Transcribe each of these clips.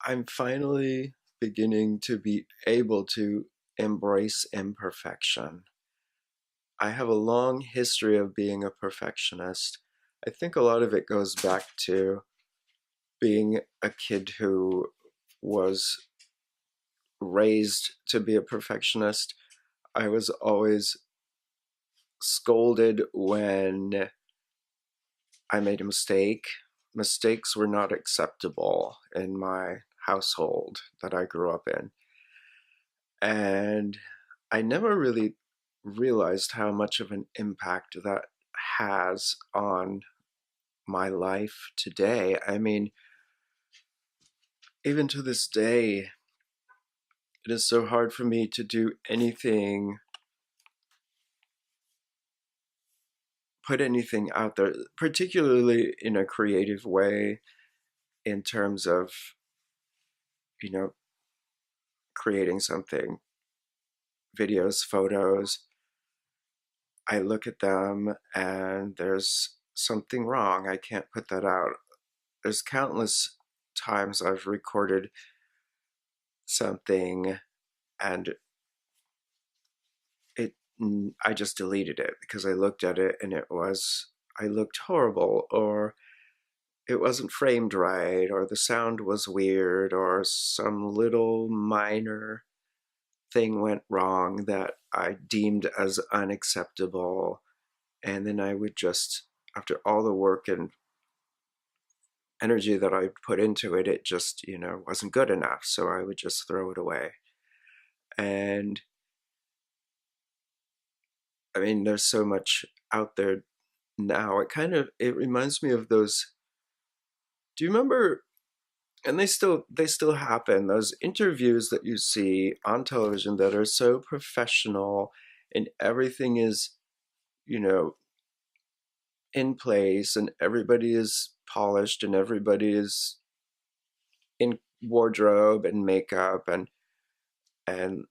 I'm finally beginning to be able to embrace imperfection. I have a long history of being a perfectionist. I think a lot of it goes back to being a kid who was raised to be a perfectionist. I was always scolded when I made a mistake. Mistakes were not acceptable in my household that I grew up in. And I never really realized how much of an impact that has on my life today. I mean, even to this day, it is so hard for me to do anything, put anything out there, particularly in a creative way, in terms of, you know, creating something, videos, photos. I look at them and there's something wrong. I can't put that out. There's countless times I've recorded something and it I just deleted it because I looked at it and I looked horrible, or it wasn't framed right, or the sound was weird, or some little minor thing went wrong that I deemed as unacceptable. And then I would just, after all the work and energy that I put into it, it just, wasn't good enough. So I would just throw it away. And I mean, there's so much out there now. It reminds me of those. Do you remember? And they still happen. Those interviews that you see on television that are so professional, and everything is, you know, in place, and everybody is polished, and everybody is in wardrobe and makeup, and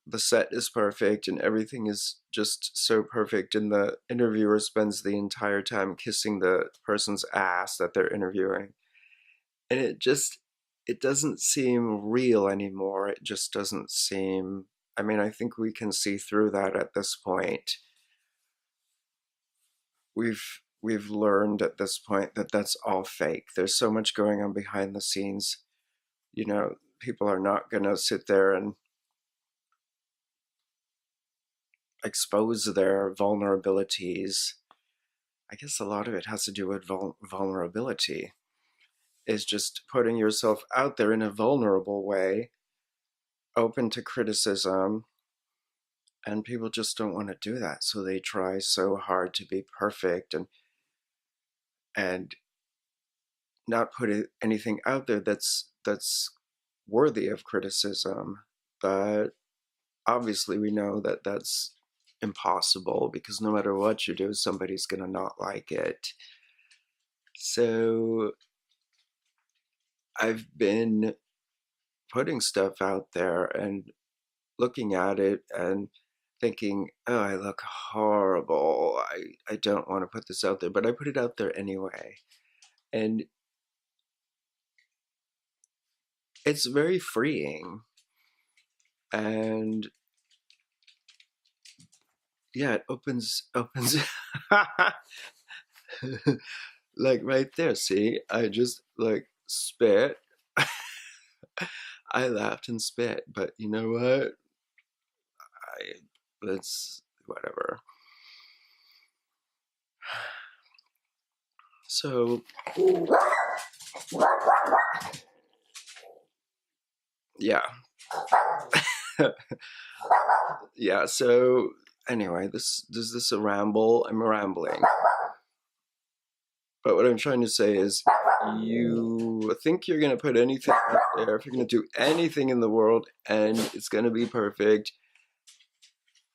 the set is perfect, and everything is just so perfect, and the interviewer spends the entire time kissing the person's ass that they're interviewing, and it doesn't seem real anymore. It just doesn't seem. I mean, I think we can see through that at this point. We've learned at this point that that's all fake. There's so much going on behind the scenes. People are not going to sit there and expose their vulnerabilities. I guess a lot of it has to do with vulnerability, is just putting yourself out there in a vulnerable way, open to criticism, and people just don't want to do that. So they try so hard to be perfect and not put anything out there that's worthy of criticism. But obviously, we know that that's impossible, because no matter what you do, somebody's going to not like it. So I've been putting stuff out there and looking at it and thinking, oh, I look horrible. I don't want to put this out there, but I put it out there anyway. And it's very freeing. And yeah, it opens like right there. See, I just like spit. I laughed and spit, but you know what? I let's whatever. So yeah. Yeah, so anyway, this a ramble? I'm rambling. But what I'm trying to say is, you think you're going to put anything out there, if you're going to do anything in the world and it's going to be perfect,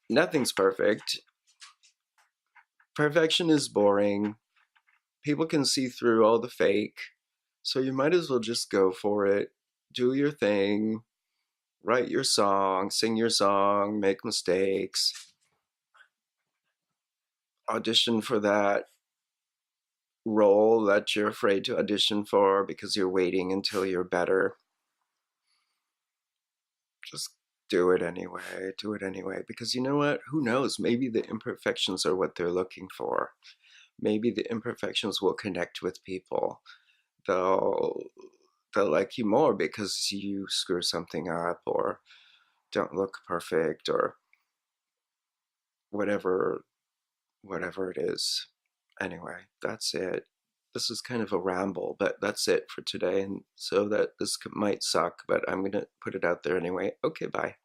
nothing's perfect. Perfection is boring. People can see through all the fake. So you might as well just go for it. Do your thing. Write your song, sing your song, make mistakes. Audition for that role that you're afraid to audition for because you're waiting until you're better. just do it anyway. Do it anyway. Because you know what? Who knows? Maybe the imperfections are what they're looking for. Maybe the imperfections will connect with people. They'll they'll like you more because you screw something up or don't look perfect or whatever whatever it is. Anyway, that's it. This is kind of a ramble, but that's it for today. And so that this might suck, but I'm going to put it out there anyway. Okay, bye.